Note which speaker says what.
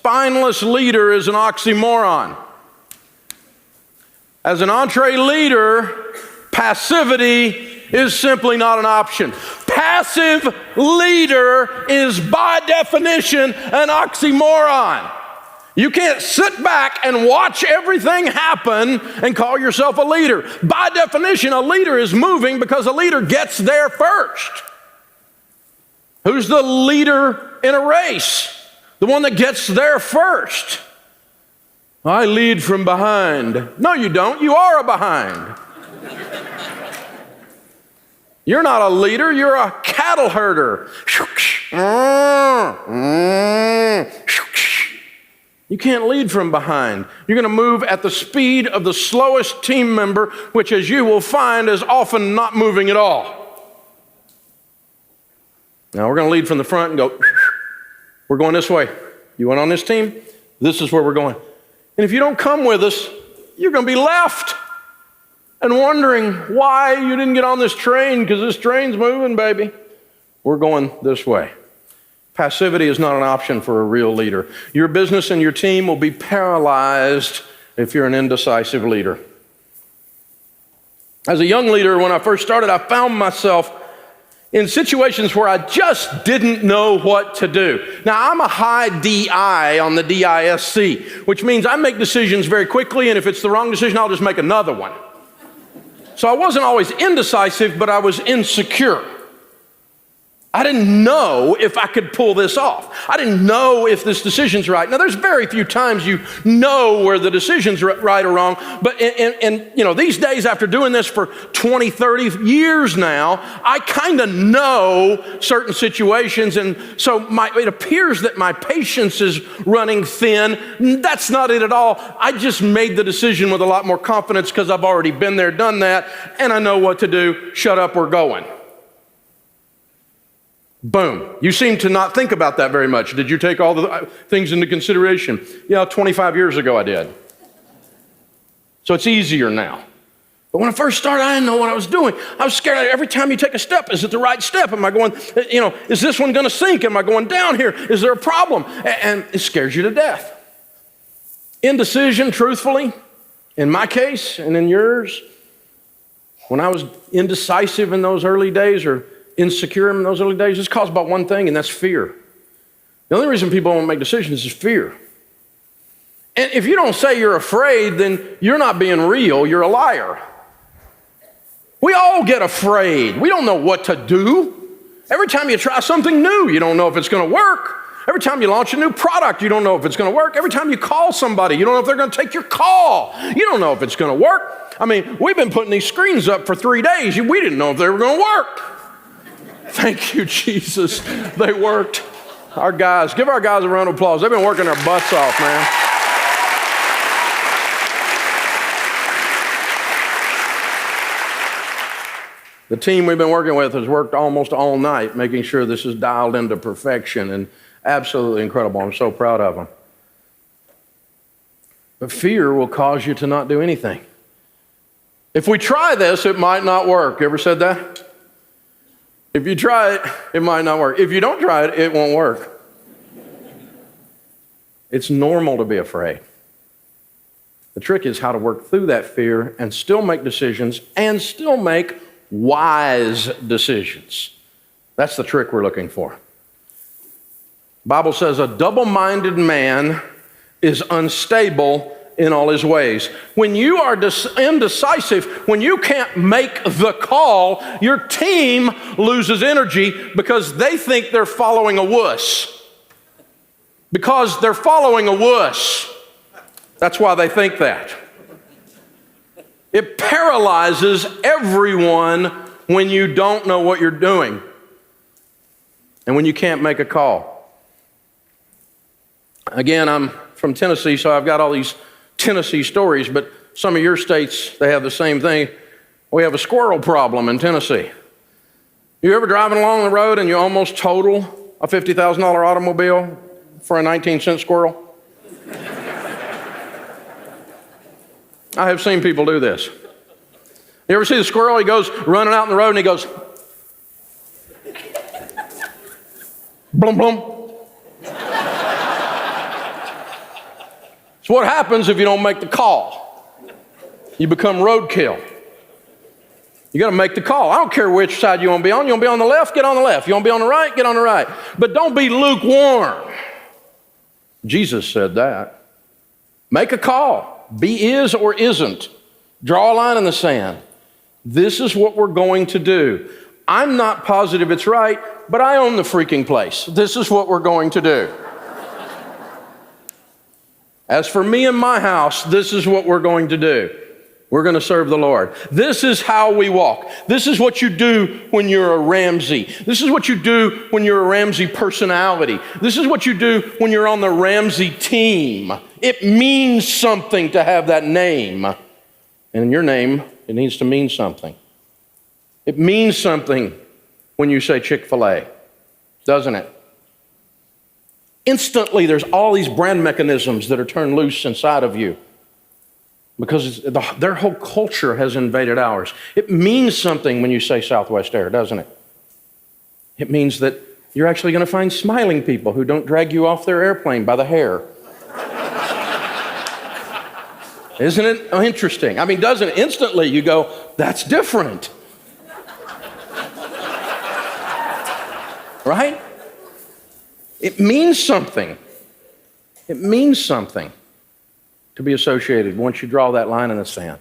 Speaker 1: spineless leader is an oxymoron. As an EntreLeader, passivity is simply not an option. Passive leader is by definition an oxymoron. You can't sit back and watch everything happen and call yourself a leader. By definition, a leader is moving because a leader gets there first. Who's the leader in a race? The one that gets there first. I lead from behind. No, you don't. You are a behind. You're not a leader. You're a cattle herder. You can't lead from behind. You're going to move at the speed of the slowest team member, which, as you will find, is often not moving at all. Now, we're going to lead from the front and go, we're going this way. You want on this team? This is where we're going. And if you don't come with us, you're going to be left and wondering why you didn't get on this train, because this train's moving, baby. We're going this way. Passivity is not an option for a real leader. Your business and your team will be paralyzed if you're an indecisive leader. As a young leader, when I first started, I found myself in situations where I just didn't know what to do. Now, I'm a high DI on the DISC, which means I make decisions very quickly, and if it's the wrong decision, I'll just make another one. So I wasn't always indecisive, but I was insecure. I didn't know if I could pull this off. I didn't know if this decision's right. Now, there's very few times you know where the decision's right or wrong, but these days, after doing this for 20, 30 years now, I kind of know certain situations, and so it appears that my patience is running thin. That's not it at all. I just made the decision with a lot more confidence because I've already been there, done that, and I know what to do. Shut up, we're going. Boom. You seem to not think about that very much. Did you take all the things into consideration? Yeah, 25 years ago I did. So it's easier now. But when I first started, I didn't know what I was doing. I was scared. Every time you take a step, is it the right step? Am I going, is this one going to sink? Am I going down here? Is there a problem? And it scares you to death. Indecision, truthfully, in my case and in yours, when I was indecisive in those early days, or insecure in those early days, it's caused by one thing, and that's fear. The only reason people won't make decisions is fear. And if you don't say you're afraid, then you're not being real, you're a liar. We all get afraid. We don't know what to do. Every time you try something new, you don't know if it's going to work. Every time you launch a new product, you don't know if it's going to work. Every time you call somebody, you don't know if they're going to take your call. You don't know if it's going to work. I mean, we've been putting these screens up for 3 days. We didn't know if they were going to work. Thank you, Jesus. They worked. Our guys, give our guys a round of applause. They've been working their butts off, man. The team we've been working with has worked almost all night, making sure this is dialed into perfection, and absolutely incredible. I'm so proud of them. But fear will cause you to not do anything. If we try this, it might not work. You ever said that? If you try it, it might not work. If you don't try it, it won't work. It's normal to be afraid. The trick is how to work through that fear and still make decisions and still make wise decisions. That's the trick we're looking for. The Bible says a double-minded man is unstable in all his ways. When you are indecisive, when you can't make the call, your team loses energy because they think they're following a wuss. Because they're following a wuss. That's why they think that. It paralyzes everyone when you don't know what you're doing and when you can't make a call. Again, I'm from Tennessee, so I've got all these Tennessee stories, but some of your states, they have the same thing. We have a squirrel problem in Tennessee. You ever driving along the road and you almost total a $50,000 automobile for a 19-cent squirrel? I have seen people do this. You ever see the squirrel? He goes running out in the road and he goes, blum, blum. It's what happens if you don't make the call. You become roadkill. You got to make the call. I don't care which side you want to be on. You want to be on the left? Get on the left. You want to be on the right? Get on the right. But don't be lukewarm. Jesus said that. Make a call. Be is or isn't. Draw a line in the sand. This is what we're going to do. I'm not positive it's right, but I own the freaking place. This is what we're going to do. As for me and my house, this is what we're going to do. We're going to serve the Lord. This is how we walk. This is what you do when you're a Ramsey. This is what you do when you're a Ramsey personality. This is what you do when you're on the Ramsey team. It means something to have that name. And in your name, it needs to mean something. It means something when you say Chick-fil-A, doesn't it? Instantly, there's all these brand mechanisms that are turned loose inside of you because their whole culture has invaded ours. It means something when you say Southwest Air, doesn't it? It means that you're actually going to find smiling people who don't drag you off their airplane by the hair. Isn't it interesting? I mean, doesn't it? Instantly you go, that's different. Right? It means something. It means something to be associated once you draw that line in the sand.